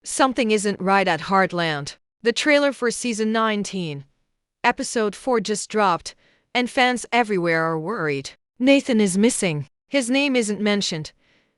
Something isn't right at Heartland. The trailer for season 19, episode 4 just dropped, and fans everywhere are worried. Nathan is missing. His name isn't mentioned.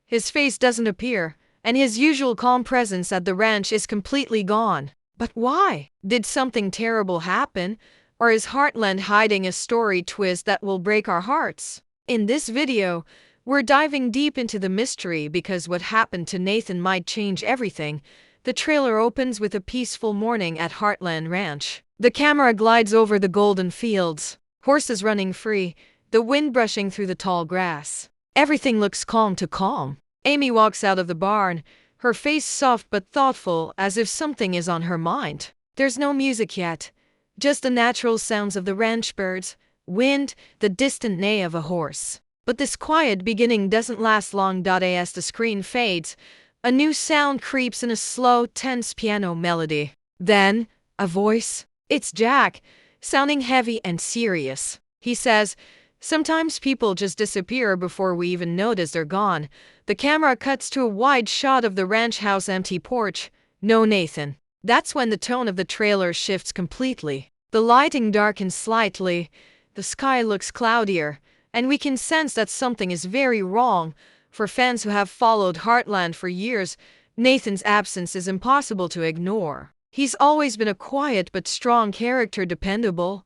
His face doesn't appear, and his usual calm presence at the ranch is completely gone. But why? Did something terrible happen? Or is Heartland hiding a story twist that will break our hearts? In this video, we're diving deep into the mystery because what happened to Nathan might change everything. The trailer opens with a peaceful morning at Heartland Ranch. The camera glides over the golden fields, horses running free, the wind brushing through the tall grass. Everything looks calm to calm. Amy walks out of the barn, her face soft but thoughtful, as if something is on her mind. There's no music yet, just the natural sounds of the ranch birds, wind, the distant neigh of a horse. But this quiet beginning doesn't last long. As the screen fades, a new sound creeps in, a slow, tense piano melody. Then, a voice. It's Jack, sounding heavy and serious. He says, "Sometimes people just disappear before we even notice they're gone." The camera cuts to a wide shot of the ranch house empty porch. No Nathan. That's when the tone of the trailer shifts completely. The lighting darkens slightly, the sky looks cloudier, and we can sense that something is very wrong. For fans who have followed Heartland for years, Nathan's absence is impossible to ignore. He's always been a quiet but strong character, dependable,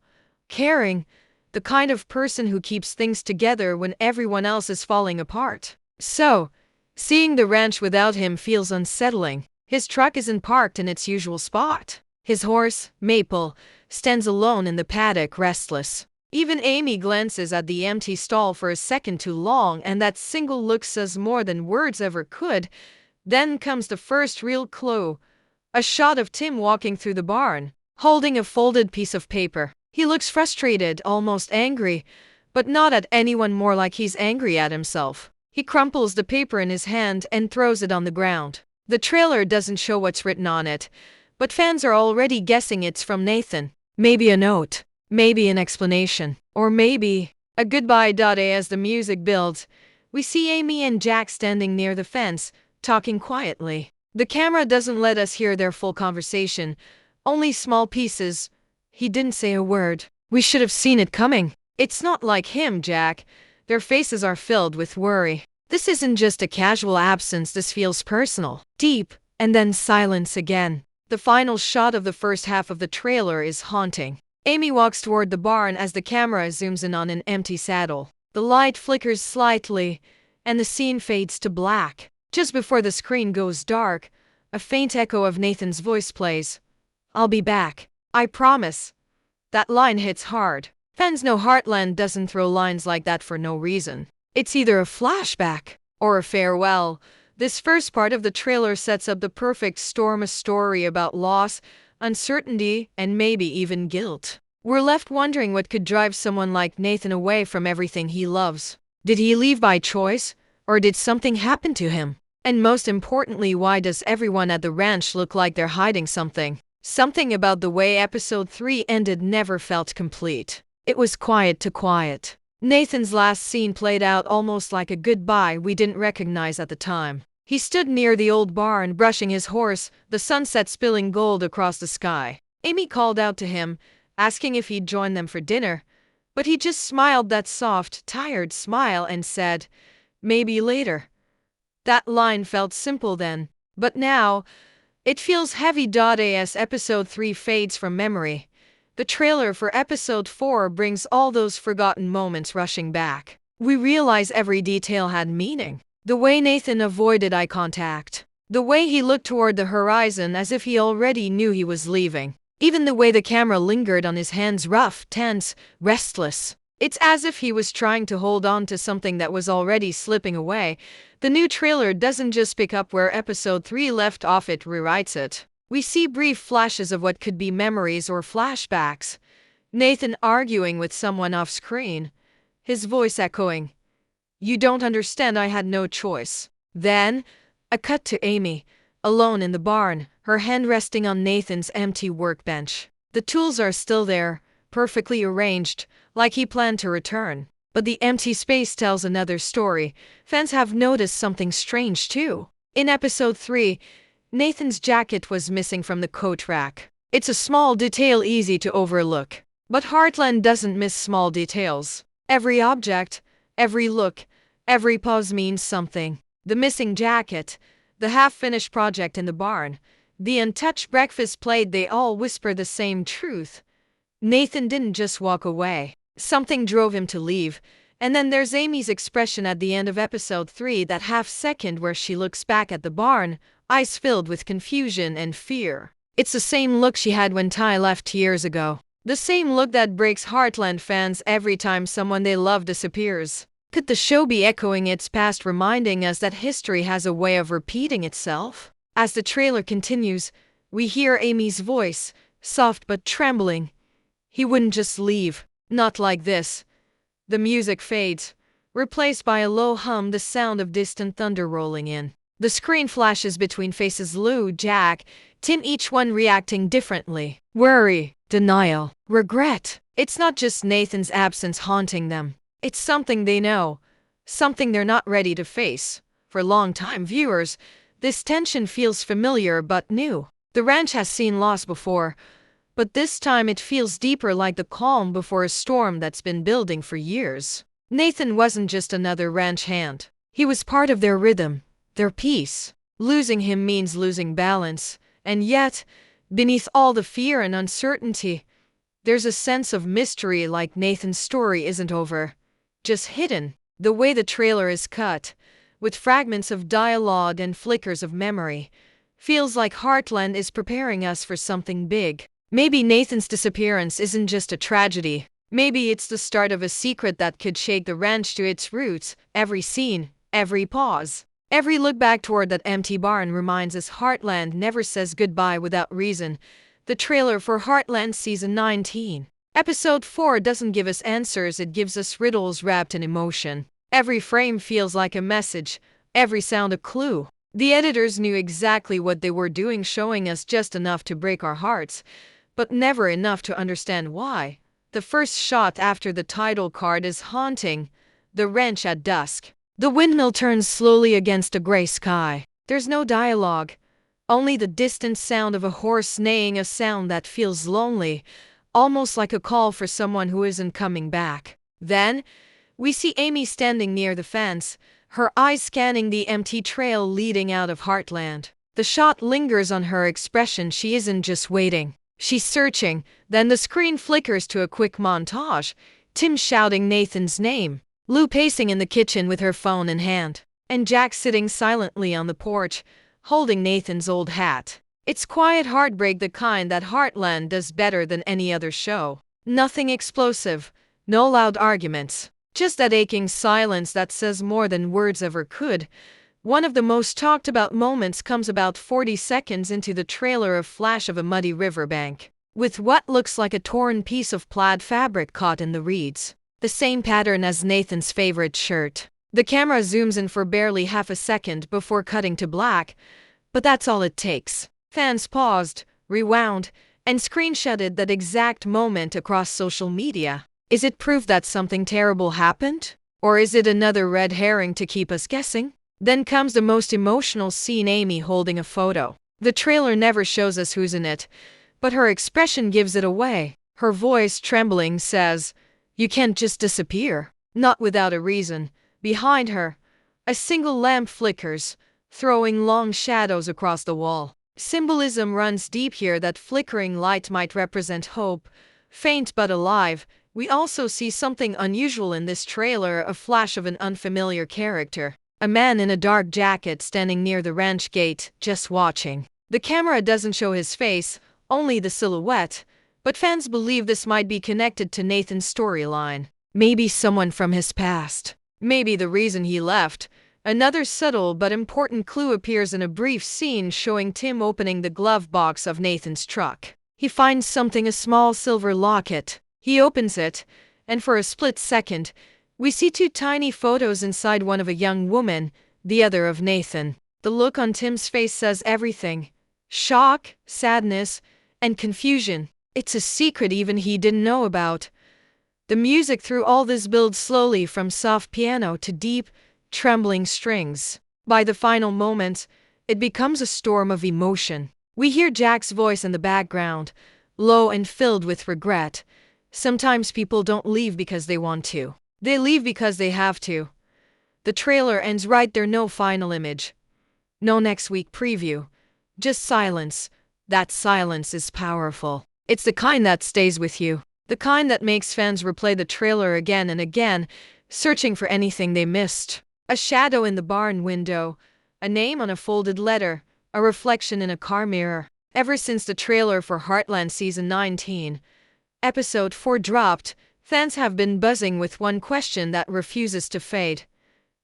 caring, the kind of person who keeps things together when everyone else is falling apart. So, seeing the ranch without him feels unsettling. His truck isn't parked in its usual spot. His horse, Maple, stands alone in the paddock, restless. Even Amy glances at the empty stall for a second too long, and that single look says more than words ever could. Then comes the first real clue. A shot of Tim walking through the barn, holding a folded piece of paper. He looks frustrated, almost angry, but not at anyone, more like he's angry at himself. He crumples the paper in his hand and throws it on the ground. The trailer doesn't show what's written on it, but fans are already guessing it's from Nathan. Maybe a note. Maybe an explanation. Or maybe a goodbye. As the music builds, we see Amy and Jack standing near the fence, talking quietly. The camera doesn't let us hear their full conversation, only small pieces. "He didn't say a word. We should have seen it coming." It's not like him, Jack. Their faces are filled with worry. This isn't just a casual absence, this feels personal, deep, and then silence again. The final shot of the first half of the trailer is haunting. Amy walks toward the barn as the camera zooms in on an empty saddle. The light flickers slightly, and the scene fades to black. Just before the screen goes dark, a faint echo of Nathan's voice plays. "I'll be back. I promise." That line hits hard. Fans know Heartland doesn't throw lines like that for no reason. It's either a flashback or a farewell. This first part of the trailer sets up the perfect storm, a story about loss, uncertainty, and maybe even guilt. We're left wondering what could drive someone like Nathan away from everything he loves. Did he leave by choice, or did something happen to him? And most importantly, why does everyone at the ranch look like they're hiding something? Something about the way episode 3 ended never felt complete. It was quiet to quiet. Nathan's last scene played out almost like a goodbye we didn't recognize at the time. He stood near the old barn, brushing his horse, the sunset spilling gold across the sky. Amy called out to him, asking if he'd join them for dinner, but he just smiled, that soft, tired smile, and said, "Maybe later." That line felt simple then, but now, it feels heavy. As episode 3 fades from memory, the trailer for episode 4 brings all those forgotten moments rushing back. We realize every detail had meaning. The way Nathan avoided eye contact. The way he looked toward the horizon as if he already knew he was leaving. Even the way the camera lingered on his hands, rough, tense, restless. It's as if he was trying to hold on to something that was already slipping away. The new trailer doesn't just pick up where episode 3 left off, it rewrites it. We see brief flashes of what could be memories or flashbacks. Nathan arguing with someone off screen, his voice echoing, "You don't understand, I had no choice." Then, a cut to Amy, alone in the barn, her hand resting on Nathan's empty workbench. The tools are still there, perfectly arranged, like he planned to return. But the empty space tells another story. Fans have noticed something strange too. In episode 3, Nathan's jacket was missing from the coat rack. It's a small detail easy to overlook. But Heartland doesn't miss small details. Every object, every look, every pause means something. The missing jacket, the half-finished project in the barn, the untouched breakfast plate, they all whisper the same truth. Nathan didn't just walk away. Something drove him to leave. And then there's Amy's expression at the end of episode 3, that half second where she looks back at the barn, eyes filled with confusion and fear. It's the same look she had when Ty left years ago. The same look that breaks Heartland fans every time someone they love disappears. Could the show be echoing its past, reminding us that history has a way of repeating itself? As the trailer continues, we hear Amy's voice, soft but trembling. He wouldn't just leave. Not like this. The music fades, replaced by a low hum, the sound of distant thunder rolling in. The screen flashes between faces: Lou, Jack, Tim, each one reacting differently. Worry, denial, regret. It's not just Nathan's absence haunting them. It's something they know, something they're not ready to face. For long-time viewers, this tension feels familiar but new. The ranch has seen loss before, but this time it feels deeper, like the calm before a storm that's been building for years. Nathan wasn't just another ranch hand. He was part of their rhythm, their peace. Losing him means losing balance, and yet, beneath all the fear and uncertainty, there's a sense of mystery, like Nathan's story isn't over, just hidden. The way the trailer is cut, with fragments of dialogue and flickers of memory, feels like Heartland is preparing us for something big. Maybe Nathan's disappearance isn't just a tragedy. Maybe it's the start of a secret that could shake the ranch to its roots. Every scene, every pause, every look back toward that empty barn reminds us Heartland never says goodbye without reason. The trailer for Heartland Season 19. Episode 4 doesn't give us answers, it gives us riddles wrapped in emotion. Every frame feels like a message, every sound a clue. The editors knew exactly what they were doing, showing us just enough to break our hearts, but never enough to understand why. The first shot after the title card is haunting. The ranch at dusk. The windmill turns slowly against a gray sky. There's no dialogue, only the distant sound of a horse neighing, a sound that feels lonely, almost like a call for someone who isn't coming back. Then, we see Amy standing near the fence, her eyes scanning the empty trail leading out of Heartland. The shot lingers on her expression. She isn't just waiting, she's searching. Then the screen flickers to a quick montage. Tim shouting Nathan's name, Lou pacing in the kitchen with her phone in hand, and Jack sitting silently on the porch, holding Nathan's old hat. It's quiet heartbreak, the kind that Heartland does better than any other show. Nothing explosive, no loud arguments, just that aching silence that says more than words ever could. One of the most talked about moments comes about 40 seconds into the trailer, a flash of a muddy riverbank, with what looks like a torn piece of plaid fabric caught in the reeds. The same pattern as Nathan's favorite shirt. The camera zooms in for barely half a second before cutting to black, but that's all it takes. Fans paused, rewound, and screenshotted that exact moment across social media. Is it proof that something terrible happened? Or is it another red herring to keep us guessing? Then comes the most emotional scene, Amy holding a photo. The trailer never shows us who's in it, but her expression gives it away. Her voice, trembling, says, "You can't just disappear." Not without a reason. Behind her, a single lamp flickers, throwing long shadows across the wall. Symbolism runs deep here. That flickering light might represent hope, faint but alive. We also see something unusual in this trailer, a flash of an unfamiliar character. A man in a dark jacket standing near the ranch gate, just watching. The camera doesn't show his face, only the silhouette, but fans believe this might be connected to Nathan's storyline. Maybe someone from his past. Maybe the reason he left. Another subtle but important clue appears in a brief scene showing Tim opening the glove box of Nathan's truck. He finds something, a small silver locket. He opens it, and for a split second, we see two tiny photos inside, one of a young woman, the other of Nathan. The look on Tim's face says everything. Shock, sadness, and confusion. It's a secret even he didn't know about. The music through all this builds slowly, from soft piano to deep, trembling strings. By the final moment, it becomes a storm of emotion. We hear Jack's voice in the background, low and filled with regret. Sometimes people don't leave because they want to. They leave because they have to. The trailer ends right there, no final image. No next week preview. Just silence. That silence is powerful. It's the kind that stays with you. The kind that makes fans replay the trailer again and again, searching for anything they missed. A shadow in the barn window, a name on a folded letter, a reflection in a car mirror. Ever since the trailer for Heartland Season 19, Episode 4 dropped, fans have been buzzing with one question that refuses to fade.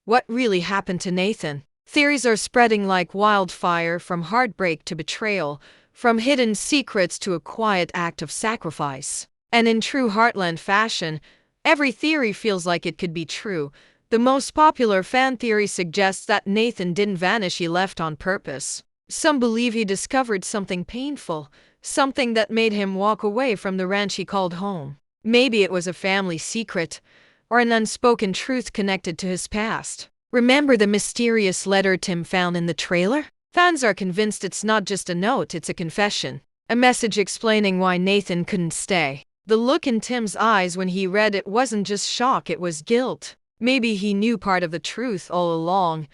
What really happened to Nathan? Theories are spreading like wildfire, from heartbreak to betrayal, from hidden secrets to a quiet act of sacrifice. And in true Heartland fashion, every theory feels like it could be true. The most popular fan theory suggests that Nathan didn't vanish, he left on purpose. Some believe he discovered something painful, something that made him walk away from the ranch he called home. Maybe it was a family secret, or an unspoken truth connected to his past. Remember the mysterious letter Tim found in the trailer? Fans are convinced it's not just a note, it's a confession. A message explaining why Nathan couldn't stay. The look in Tim's eyes when he read it wasn't just shock, it was guilt. Maybe he knew part of the truth all along.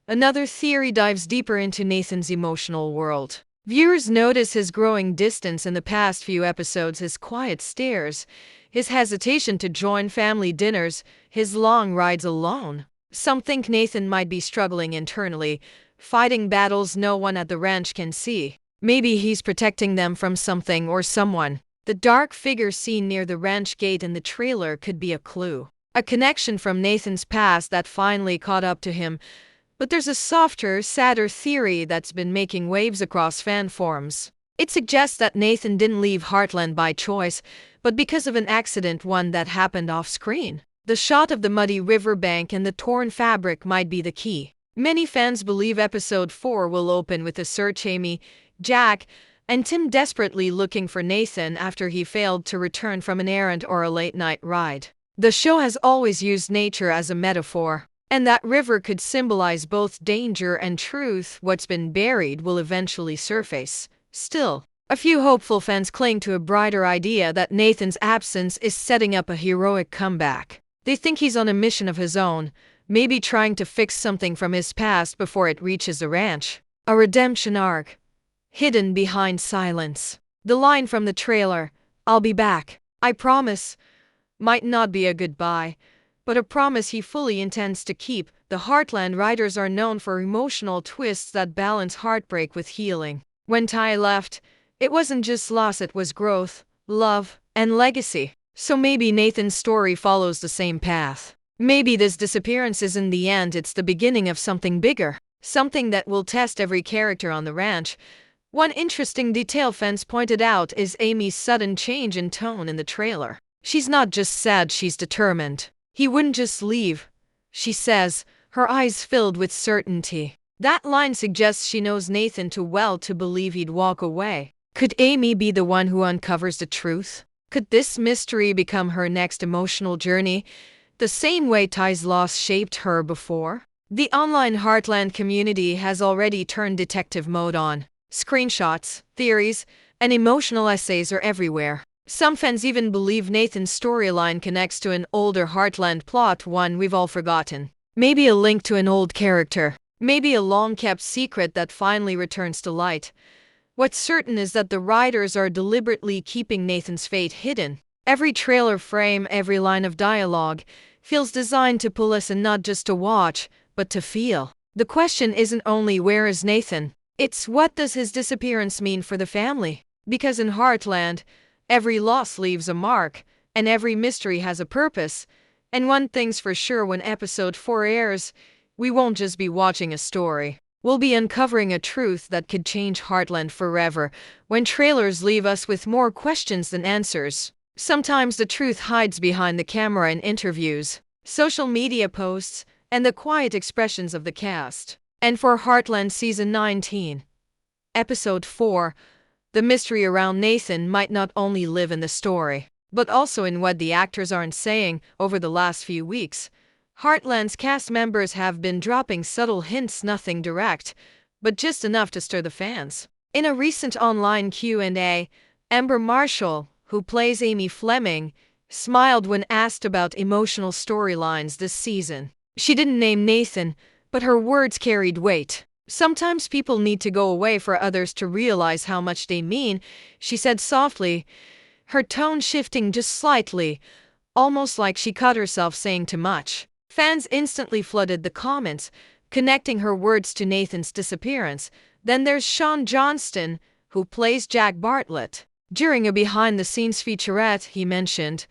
Another theory dives deeper into Nathan's emotional world. Viewers notice his growing distance in the past few episodes, his quiet stares, his hesitation to join family dinners, his long rides alone. Some think Nathan might be struggling internally, fighting battles no one at the ranch can see. Maybe he's protecting them from something or someone. The dark figure seen near the ranch gate in the trailer could be a clue. A connection from Nathan's past that finally caught up to him. But there's a softer, sadder theory that's been making waves across fan forums. It suggests that Nathan didn't leave Heartland by choice, but because of an accident, one that happened off-screen. The shot of the muddy riverbank and the torn fabric might be the key. Many fans believe Episode 4 will open with a search, Amy, Jack, and Tim desperately looking for Nathan after he failed to return from an errand or a late-night ride. The show has always used nature as a metaphor, and that river could symbolize both danger and truth. What's been buried will eventually surface. Still, a few hopeful fans cling to a brighter idea that Nathan's absence is setting up a heroic comeback. They think he's on a mission of his own, maybe trying to fix something from his past before it reaches the ranch. A redemption arc, hidden behind silence. The line from the trailer, "I'll be back, I promise," might not be a goodbye, but a promise he fully intends to keep. The Heartland writers are known for emotional twists that balance heartbreak with healing. When Ty left, it wasn't just loss, it was growth, love, and legacy. So maybe Nathan's story follows the same path. Maybe this disappearance isn't the end, it's the beginning of something bigger. Something that will test every character on the ranch. One interesting detail fans pointed out is Amy's sudden change in tone in the trailer. She's not just sad, she's determined. He wouldn't just leave, she says, her eyes filled with certainty. That line suggests she knows Nathan too well to believe he'd walk away. Could Amy be the one who uncovers the truth? Could this mystery become her next emotional journey, the same way Ty's loss shaped her before? The online Heartland community has already turned detective mode on. Screenshots, theories, and emotional essays are everywhere. Some fans even believe Nathan's storyline connects to an older Heartland plot, one we've all forgotten. Maybe a link to an old character. Maybe a long-kept secret that finally returns to light. What's certain is that the writers are deliberately keeping Nathan's fate hidden. Every trailer frame, every line of dialogue, feels designed to pull us in, not just to watch, but to feel. The question isn't only where is Nathan, it's what does his disappearance mean for the family? Because in Heartland, every loss leaves a mark, and every mystery has a purpose. And one thing's for sure, when Episode 4 airs, we won't just be watching a story. We'll be uncovering a truth that could change Heartland forever. When trailers leave us with more questions than answers, sometimes the truth hides behind the camera in interviews, social media posts, and the quiet expressions of the cast. And for Heartland Season 19, Episode 4, the mystery around Nathan might not only live in the story, but also in what the actors aren't saying. Over the last few weeks, Heartland's cast members have been dropping subtle hints, nothing direct, but just enough to stir the fans. In a recent online Q&A, Amber Marshall, who plays Amy Fleming, smiled when asked about emotional storylines this season. She didn't name Nathan, but her words carried weight. "Sometimes people need to go away for others to realize how much they mean," she said softly, her tone shifting just slightly, almost like she caught herself saying too much. Fans instantly flooded the comments, connecting her words to Nathan's disappearance. Then there's Sean Johnston, who plays Jack Bartlett. During a behind-the-scenes featurette, he mentioned,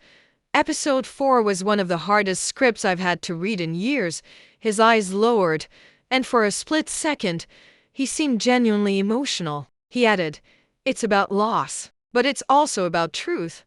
"Episode 4 was one of the hardest scripts I've had to read in years." His eyes lowered, and for a split second, he seemed genuinely emotional. He added, "It's about loss, but it's also about truth."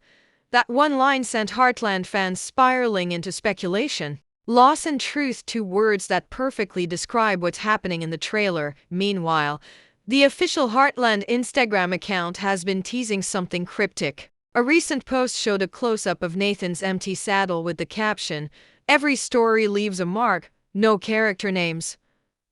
That one line sent Heartland fans spiraling into speculation. Loss and truth, two words that perfectly describe what's happening in the trailer. Meanwhile, the official Heartland Instagram account has been teasing something cryptic. A recent post showed a close-up of Nathan's empty saddle with the caption, "Every story leaves a mark," no character names,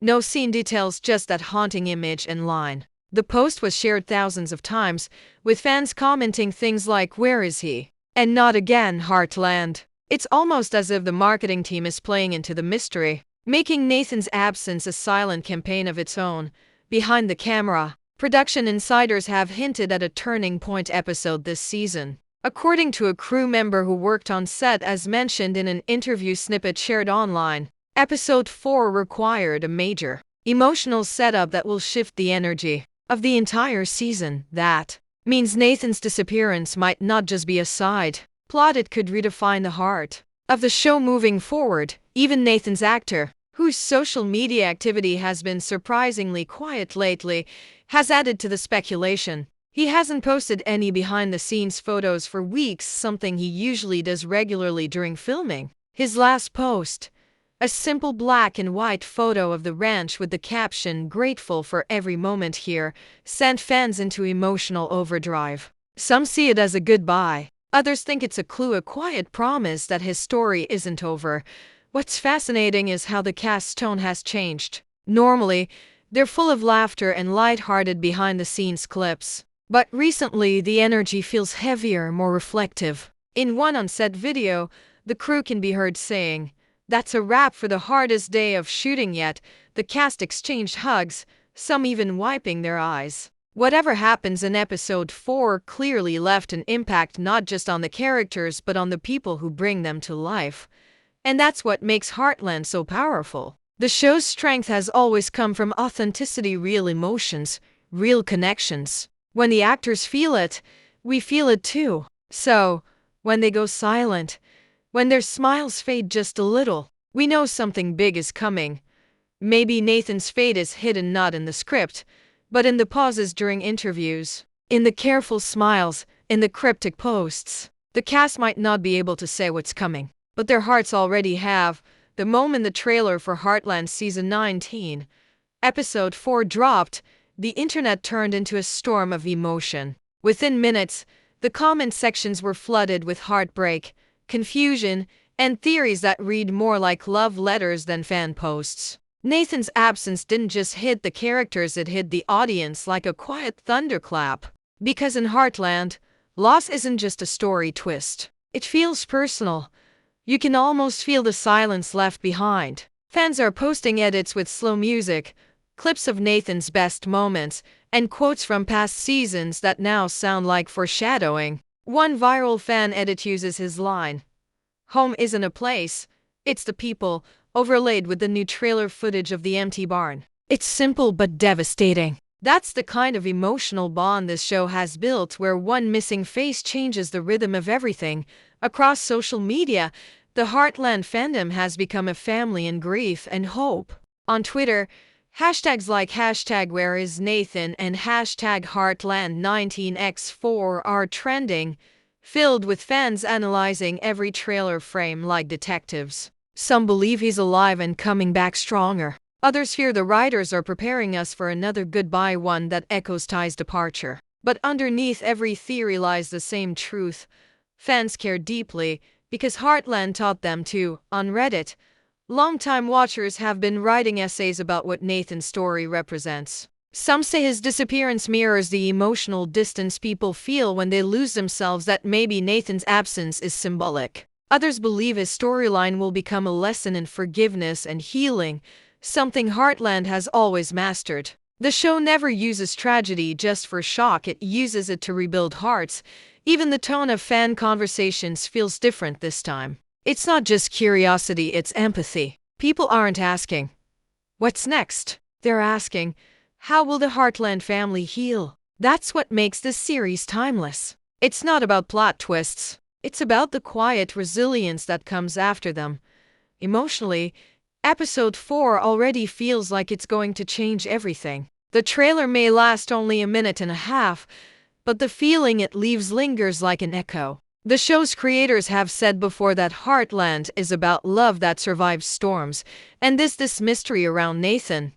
no scene details, just that haunting image and line. The post was shared thousands of times, with fans commenting things like, "Where is he?" and "Not again, Heartland." It's almost as if the marketing team is playing into the mystery, making Nathan's absence a silent campaign of its own. Behind the camera, production insiders have hinted at a turning point episode this season. According to a crew member who worked on set, as mentioned in an interview snippet shared online, Episode 4 required a major emotional setup that will shift the energy of the entire season. That means Nathan's disappearance might not just be a side plot, it could redefine the heart of the show moving forward. Even Nathan's actor, whose social media activity has been surprisingly quiet lately, has added to the speculation. He hasn't posted any behind-the-scenes photos for weeks, something he usually does regularly during filming. His last post, a simple black and white photo of the ranch with the caption, "Grateful for every moment here," sent fans into emotional overdrive. Some see it as a goodbye. Others think it's a clue, a quiet promise that his story isn't over. What's fascinating is how the cast's tone has changed. Normally, they're full of laughter and light-hearted behind-the-scenes clips. But recently, the energy feels heavier, more reflective. In one on-set video, the crew can be heard saying, "That's a wrap for the hardest day of shooting yet." The cast exchanged hugs, some even wiping their eyes. Whatever happens in Episode 4 clearly left an impact not just on the characters but on the people who bring them to life. And that's what makes Heartland so powerful. The show's strength has always come from authenticity, real emotions, real connections. When the actors feel it, we feel it too. So, when they go silent, when their smiles fade just a little, we know something big is coming. Maybe Nathan's fate is hidden not in the script, but in the pauses during interviews, in the careful smiles, in the cryptic posts. The cast might not be able to say what's coming, but their hearts already have. The moment the trailer for Heartland Season 19, Episode 4 dropped, the internet turned into a storm of emotion. Within minutes, the comment sections were flooded with heartbreak, confusion, and theories that read more like love letters than fan posts. Nathan's absence didn't just hit the characters, it hit the audience like a quiet thunderclap. Because in Heartland, loss isn't just a story twist. It feels personal. You can almost feel the silence left behind. Fans are posting edits with slow music, clips of Nathan's best moments, and quotes from past seasons that now sound like foreshadowing. One viral fan edit uses his line, "Home isn't a place, it's the people," overlaid with the new trailer footage of the empty barn. It's simple but devastating. That's the kind of emotional bond this show has built, where one missing face changes the rhythm of everything. Across social media, the Heartland fandom has become a family in grief and hope. On Twitter, hashtags like #WhereIsNathan and #Heartland19x4 are trending, filled with fans analyzing every trailer frame like detectives. Some believe he's alive and coming back stronger. Others fear the writers are preparing us for another goodbye, one that echoes Ty's departure. But underneath every theory lies the same truth. Fans care deeply because Heartland taught them to. On Reddit, Longtime watchers have been writing essays about what Nathan's story represents. Some say his disappearance mirrors the emotional distance people feel when they lose themselves, that maybe Nathan's absence is symbolic. Others believe his storyline will become a lesson in forgiveness and healing, something Heartland has always mastered. The show never uses tragedy just for shock, it uses it to rebuild hearts. Even the tone of fan conversations feels different this time. It's not just curiosity, it's empathy. People aren't asking, "What's next?" They're asking, "How will the Heartland family heal?" That's what makes this series timeless. It's not about plot twists, it's about the quiet resilience that comes after them. Emotionally, episode 4 already feels like it's going to change everything. The trailer may last only a minute and a half, but the feeling it leaves lingers like an echo. The show's creators have said before that Heartland is about love that survives storms, and this mystery around Nathan